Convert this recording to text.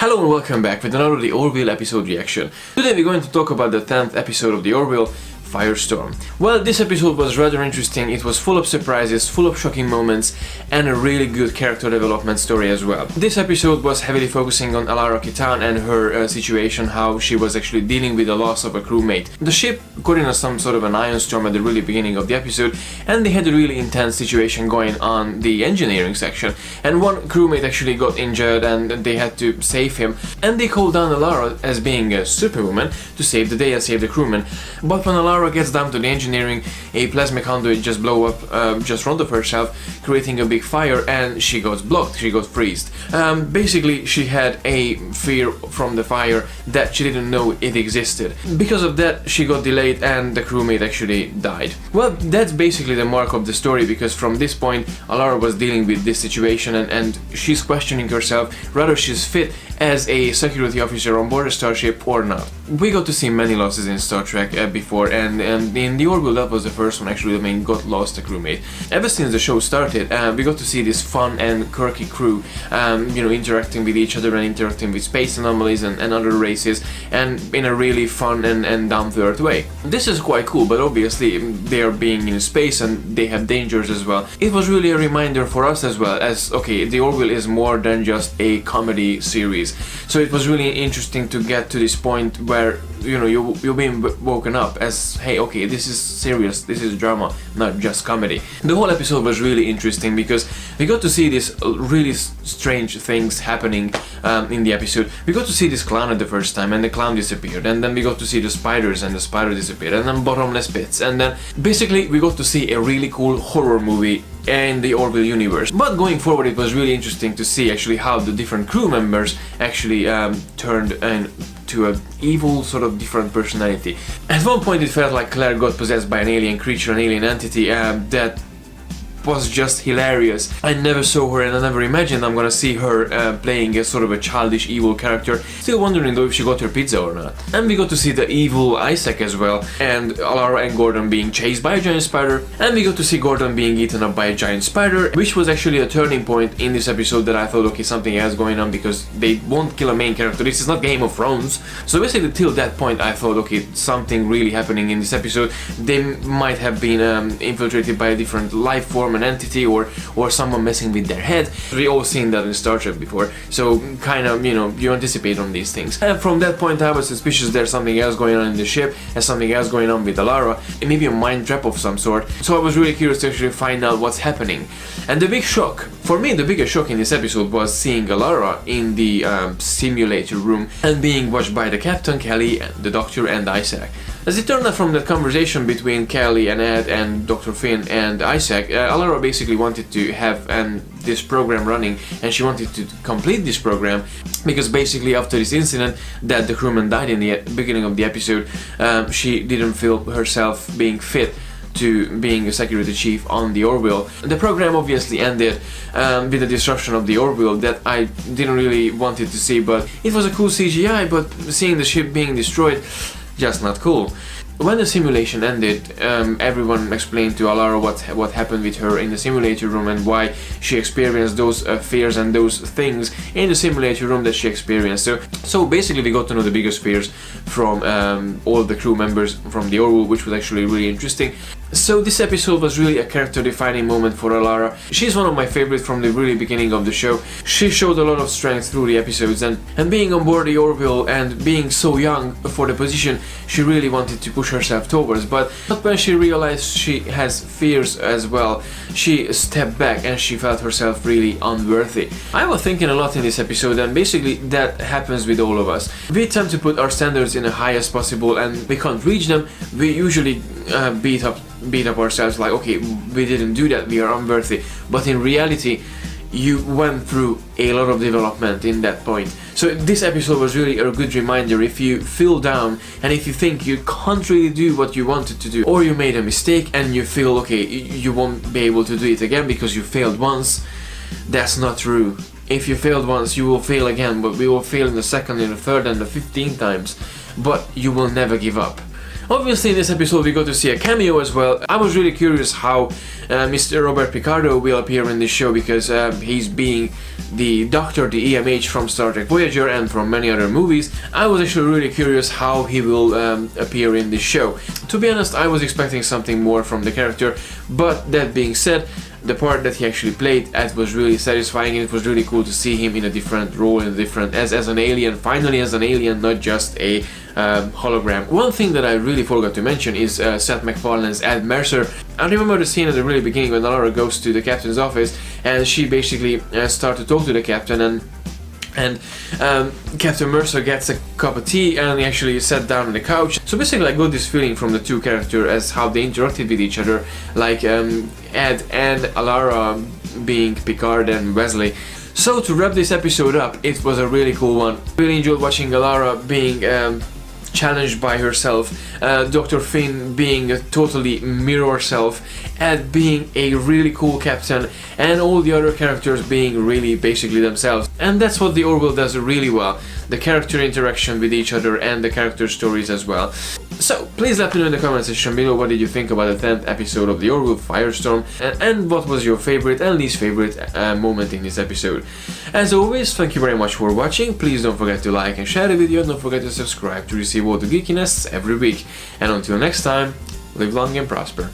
Hello and welcome back with another The Orville episode reaction. Today we're going to talk about the 10th episode of The Orville, Firestorm. Well, this episode was rather interesting. It was full of surprises, full of shocking moments, and a really good character development story as well. This episode was heavily focusing on Alara and her situation, how she was actually dealing with the loss of a crewmate. The ship got in some sort of an ion storm at the really beginning of the episode, and they had a really intense situation going on the engineering section. And one crewmate actually got injured and they had to save him. And they called down Alara as being a superwoman to save the day and save the crewman. But when Alara gets down to the engineering, a plasma conduit just blow up just in front of herself, creating a big fire, and she got blocked, she got freezed. Basically, she had a fear from the fire that she didn't know it existed. Because of that, she got delayed and the crewmate actually died. Well, that's basically the mark of the story, because from this point, Alara was dealing with this situation and she's questioning herself whether she's fit as a security officer on board a starship or not. We got to see many losses in Star Trek before, and in The Orville that was the first one actually that got lost a crewmate. Ever since the show started, we got to see this fun and quirky crew, interacting with each other and interacting with space anomalies and other races, and in a really fun and down-to-earth way. This is quite cool, but obviously they are being in space and they have dangers as well. It was really a reminder for us as well, as okay, The Orville is more than just a comedy series. So it was really interesting to get to this point where you're being woken up as, hey, okay, this is serious, this is drama, not just comedy. The whole episode was really interesting because we got to see these really strange things happening in the episode. We got to see this clown at the first time and the clown disappeared, and then we got to see the spiders and the spider disappeared, and then bottomless pits, and then basically we got to see a really cool horror movie in the Orville universe. But going forward, it was really interesting to see actually how the different crew members actually turned into an evil sort of different personality. At one point it felt like Claire got possessed by an alien creature, an alien entity that was just hilarious. I never saw her and I never imagined I'm gonna see her playing a sort of a childish evil character. Still wondering though if she got her pizza or not. And we got to see the evil Isaac as well, and Alara and Gordon being chased by a giant spider, and we got to see Gordon being eaten up by a giant spider, which was actually a turning point in this episode that I thought, okay, something else going on, because they won't kill a main character. This is not Game of Thrones. So basically till that point I thought, okay, something really happening in this episode. They might have been infiltrated by a different life form, an entity, or someone messing with their head. We all seen that in Star Trek before, so kind of, you anticipate on these things. And from that point I was suspicious there's something else going on in the ship, and something else going on with Alara, and maybe a mind trap of some sort. So I was really curious to actually find out what's happening. And the big shock, for me the biggest shock in this episode was seeing Alara in the simulator room and being watched by the captain, Kelly, the doctor, and Isaac. As it turned out from the conversation between Kelly and Ed and Dr. Finn and Isaac, Alara basically wanted to have this program running, and she wanted to complete this program because basically after this incident that the crewman died in the beginning of the episode, she didn't feel herself being fit to being a security chief on the Orville. The program obviously ended with the destruction of the Orville that I didn't really wanted to see, but it was a cool CGI, but seeing the ship being destroyed, just not cool. When the simulation ended, everyone explained to Alara what happened with her in the simulator room and why she experienced those fears and those things in the simulator room that she experienced. So basically we got to know the biggest fears from all the crew members from the Orville, which was actually really interesting. So this episode was really a character-defining moment for Alara. She's one of my favorites from the really beginning of the show. She showed a lot of strength through the episodes, and being on board the Orville and being so young for the position, she really wanted to push herself towards. But when she realized she has fears as well, she stepped back and she felt herself really unworthy. I was thinking a lot in this episode, and basically that happens with all of us. We tend to put our standards in the highest possible, and we can't reach them. We usually beat up ourselves like, okay, we didn't do that, we are unworthy. But in reality, you went through a lot of development in that point. So this episode was really a good reminder. If you feel down and if you think you can't really do what you wanted to do, or you made a mistake and you feel, okay, you won't be able to do it again because you failed once, that's not true. If you failed once, you will fail again, but we will fail in the second, and the third, and the 15th times. But you will never give up. Obviously in this episode we got to see a cameo as well. I was really curious how Mr. Robert Picardo will appear in this show, because he's being the Doctor, the EMH from Star Trek Voyager and from many other movies, I was actually really curious how he will appear in this show. To be honest, I was expecting something more from the character, but that being said, the part that he actually played, it was really satisfying, and it was really cool to see him in a different role, in a different as an alien, finally as an alien, not just a hologram. One thing that I really forgot to mention is Seth MacFarlane's Ed Mercer. I remember the scene at the really beginning when Alara goes to the captain's office and she basically starts to talk to the captain, and Captain Mercer gets a cup of tea and he actually sat down on the couch. So basically I got this feeling from the two characters as how they interacted with each other, like Ed and Alara being Picard and Wesley. So to wrap this episode up, it was a really cool one. Really enjoyed watching Alara being challenged by herself, Dr. Finn being a totally mirror self, Ed being a really cool captain, and all the other characters being really basically themselves. And that's what the Orville does really well, the character interaction with each other and the character stories as well. So please let me know in the comment section below what did you think about the 10th episode of the Orville Firestorm, and what was your favorite and least favorite moment in this episode. As always, thank you very much for watching. Please don't forget to like and share the video, and don't forget to subscribe to receive all the geekiness every week. And until next time, live long and prosper.